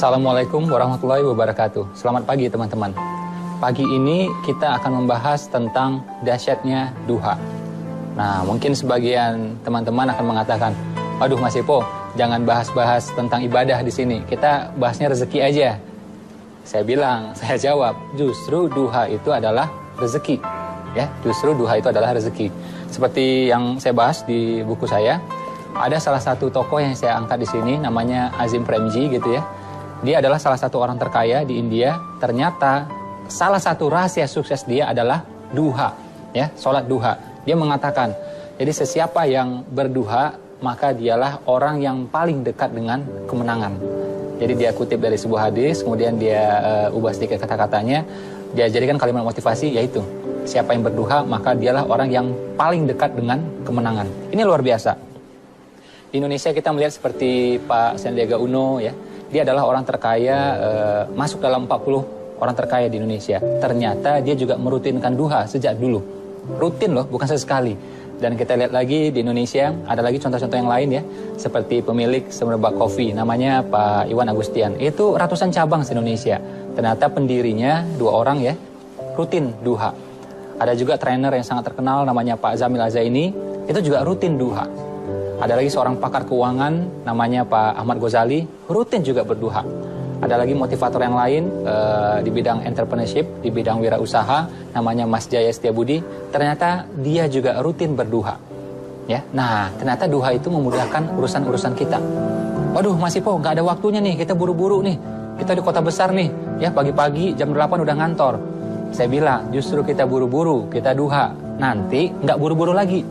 Assalamualaikum warahmatullahi wabarakatuh. Selamat pagi teman-teman. Pagi ini kita akan membahas tentang dahsyatnya duha. Nah, mungkin sebagian teman-teman akan mengatakan, "Aduh Mas Ipo, jangan bahas-bahas tentang ibadah di sini. Kita bahasnya rezeki aja." Saya jawab, justru duha itu adalah rezeki. Ya, justru duha itu adalah rezeki. Seperti yang saya bahas di buku saya, ada salah satu tokoh yang saya angkat di sini, namanya Azim Premji gitu ya. Dia adalah salah satu orang terkaya di India. Ternyata salah satu rahasia sukses dia adalah duha, ya, sholat duha. Dia mengatakan, jadi sesiapa yang berduha, maka dialah orang yang paling dekat dengan kemenangan. Jadi dia kutip dari sebuah hadis, kemudian dia ubah sedikit kata-katanya, dia jadikan kalimat motivasi, yaitu siapa yang berduha, maka dialah orang yang paling dekat dengan kemenangan. Ini luar biasa. Di Indonesia kita melihat seperti Pak Sandiaga Uno, ya, dia adalah orang terkaya, masuk dalam 40 orang terkaya di Indonesia. Ternyata dia juga merutinkan duha sejak dulu. Rutin loh, bukan sesekali. Dan kita lihat lagi di Indonesia, ada lagi contoh-contoh yang lain ya. Seperti pemilik Semerbak Coffee, namanya Pak Iwan Agustian. Itu ratusan cabang di Indonesia. Ternyata pendirinya 2 orang ya, rutin duha. Ada juga trainer yang sangat terkenal, namanya Pak Zamil Azaini. Itu juga rutin duha. Ada lagi seorang pakar keuangan, namanya Pak Ahmad Ghazali, rutin juga berduha. Ada lagi motivator yang lain di bidang entrepreneurship, di bidang wirausaha, namanya Mas Jaya Setiabudi. Ternyata dia juga rutin berduha. Ya, nah ternyata duha itu memudahkan urusan-urusan kita. Waduh Mas Ipo, nggak ada waktunya nih, kita buru-buru nih. Kita di kota besar nih, ya pagi-pagi jam 8 udah ngantor. Saya bilang, justru kita buru-buru, kita duha. Nanti nggak buru-buru lagi.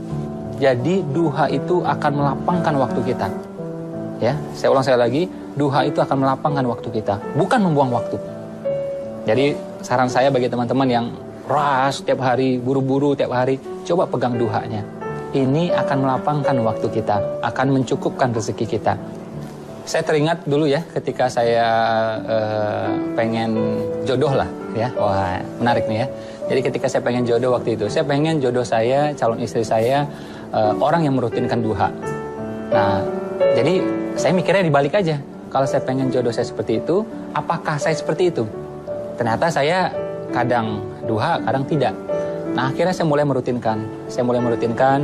Jadi duha itu akan melapangkan waktu kita. Ya, saya ulang sekali lagi, duha itu akan melapangkan waktu kita, bukan membuang waktu. Jadi saran saya bagi teman-teman yang rush tiap hari, buru-buru tiap hari, coba pegang duhanya. Ini akan melapangkan waktu kita, akan mencukupkan rezeki kita. Saya teringat dulu ya, ketika saya pengen jodoh lah, ya, wah menarik nih ya. Jadi ketika saya pengen jodoh waktu itu, saya pengen jodoh saya, calon istri saya, orang yang merutinkan duha. Nah, jadi saya mikirnya dibalik aja. Kalau saya pengen jodoh saya seperti itu, apakah saya seperti itu? Ternyata saya kadang duha, kadang tidak. Nah, akhirnya saya mulai merutinkan.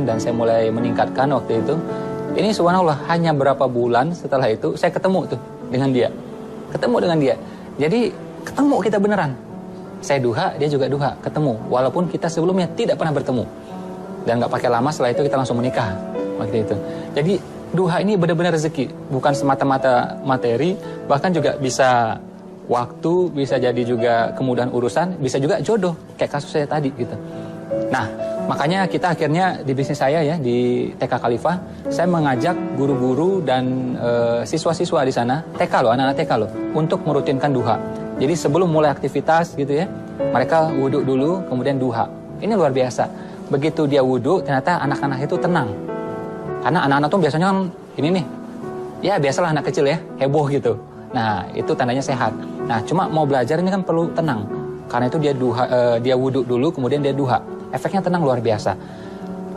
Dan saya mulai meningkatkan waktu itu. Ini subhanallah, hanya berapa bulan setelah itu, saya ketemu tuh dengan dia. Jadi, ketemu kita beneran. Saya duha, dia juga duha, ketemu. Walaupun kita sebelumnya tidak pernah bertemu. Dan nggak pakai lama, setelah itu kita langsung menikah waktu itu. Jadi duha ini benar-benar rezeki, bukan semata-mata materi, bahkan juga bisa waktu, bisa jadi juga kemudahan urusan, bisa juga jodoh, kayak kasus saya tadi gitu. Nah, makanya kita akhirnya di bisnis saya ya, di TK Khalifah, saya mengajak guru-guru dan siswa-siswa di sana, TK loh, anak-anak TK loh, untuk merutinkan duha. Jadi sebelum mulai aktivitas gitu ya, mereka wudhu dulu, kemudian duha. Ini luar biasa. Begitu dia wudhu, ternyata anak-anak itu tenang. Karena anak-anak tuh biasanya kan ini nih, ya biasalah anak kecil ya, heboh gitu. Nah, itu tandanya sehat. Nah, cuma mau belajar ini kan perlu tenang. Karena itu dia wudhu dulu, kemudian dia duha. Efeknya tenang luar biasa.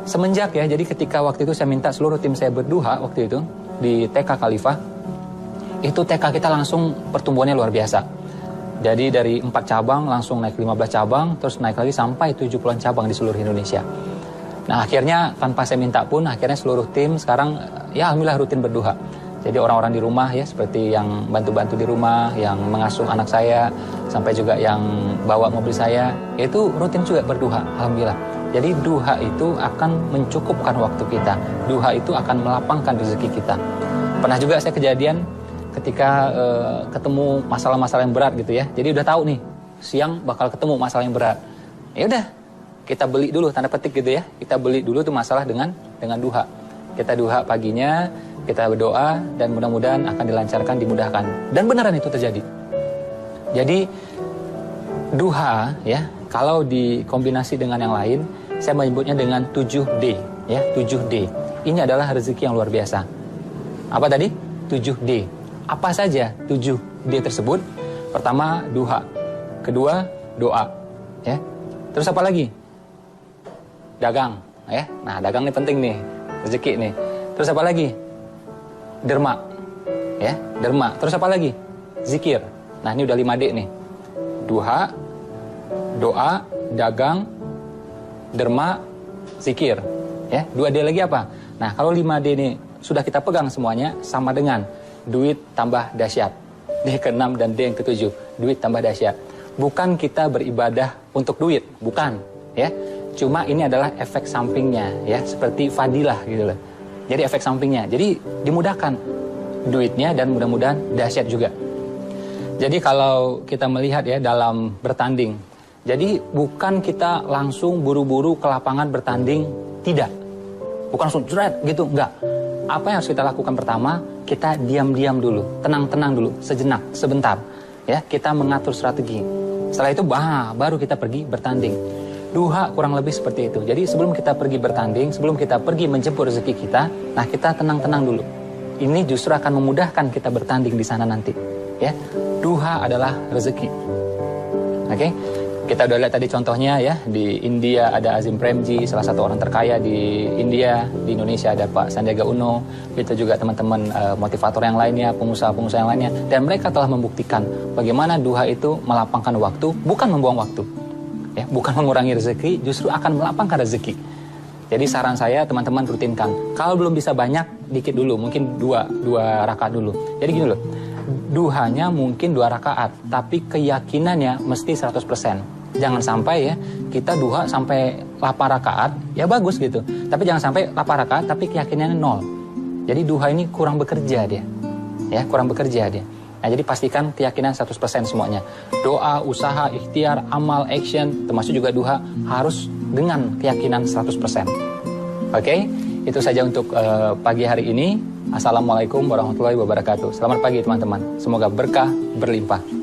Semenjak ya, jadi ketika waktu itu saya minta seluruh tim saya berduha waktu itu di TK Khalifah, itu TK kita langsung pertumbuhannya luar biasa. Jadi dari 4 cabang langsung naik 15 cabang, terus naik lagi sampai 70-an cabang di seluruh Indonesia. Nah, akhirnya tanpa saya minta pun, akhirnya seluruh tim sekarang ya alhamdulillah rutin berduha. Jadi orang-orang di rumah ya, seperti yang bantu-bantu di rumah, yang mengasuh anak saya, sampai juga yang bawa mobil saya, itu rutin juga berduha, alhamdulillah. Jadi duha itu akan mencukupkan waktu kita. Duha itu akan melapangkan rezeki kita. Pernah juga saya kejadian ketika ketemu masalah-masalah yang berat gitu ya. Jadi udah tahu nih, siang bakal ketemu masalah yang berat. Ya udah, kita beli dulu, tanda petik gitu ya. Kita beli dulu tuh masalah dengan duha. Kita duha paginya, kita berdoa, dan mudah-mudahan akan dilancarkan, dimudahkan. Dan beneran itu terjadi. Jadi duha ya, kalau dikombinasi dengan yang lain, saya menyebutnya dengan 7D ya, 7D. Ini adalah rezeki yang luar biasa. Apa tadi? 7D. Apa saja 7D tersebut? Pertama, duha. Kedua, doa. Ya. Terus apa lagi? Dagang. Ya. Nah, dagang ini penting nih. Rezeki nih. Terus apa lagi? Derma. Ya, derma. Terus apa lagi? zikir. Nah, ini udah 5D nih. Duha, doa, dagang, derma, zikir. Ya, 2D lagi apa? Nah, kalau 5D ini sudah kita pegang semuanya, sama dengan duit tambah dahsyat. D ke-6 dan D yang ke-7, duit tambah dahsyat. Bukan kita beribadah untuk duit, bukan, ya. Cuma ini adalah efek sampingnya, ya, seperti fadilah gitu loh. Jadi efek sampingnya. Jadi dimudahkan duitnya dan mudah-mudahan dahsyat juga. Jadi kalau kita melihat ya dalam bertanding, jadi bukan kita langsung buru-buru ke lapangan bertanding, tidak. Bukan langsung jeret gitu, enggak. Apa yang harus kita lakukan pertama, kita diam-diam dulu, tenang-tenang dulu, sejenak, sebentar. Ya, kita mengatur strategi. Setelah itu baru kita pergi bertanding. Duha kurang lebih seperti itu. Jadi sebelum kita pergi bertanding, sebelum kita pergi menjemput rezeki kita, nah kita tenang-tenang dulu. Ini justru akan memudahkan kita bertanding di sana nanti. Ya, duha adalah rezeki. Oke? Kita udah lihat tadi contohnya ya, di India ada Azim Premji, salah satu orang terkaya di India. Di Indonesia ada Pak Sandiaga Uno, itu juga teman-teman motivator yang lainnya, pengusaha-pengusaha yang lainnya. Dan mereka telah membuktikan bagaimana duha itu melapangkan waktu, bukan membuang waktu. Ya, bukan mengurangi rezeki, justru akan melapangkan rezeki. Jadi saran saya teman-teman rutinkan. Kalau belum bisa banyak, dikit dulu, mungkin dua rakaat dulu. Jadi gini loh, duhanya mungkin 2 rakaat, tapi keyakinannya mesti 100%. Jangan sampai ya, kita duha sampai 8 rakaat, ya bagus gitu. Tapi jangan sampai 8 rakaat, tapi keyakinannya 0. Jadi duha ini kurang bekerja dia. Ya, kurang bekerja dia. Nah, jadi pastikan keyakinan 100% semuanya. Doa, usaha, ikhtiar, amal, action, termasuk juga duha, harus dengan keyakinan 100%. Oke? Itu saja untuk pagi hari ini. Assalamualaikum warahmatullahi wabarakatuh. Selamat pagi teman-teman. Semoga berkah berlimpah.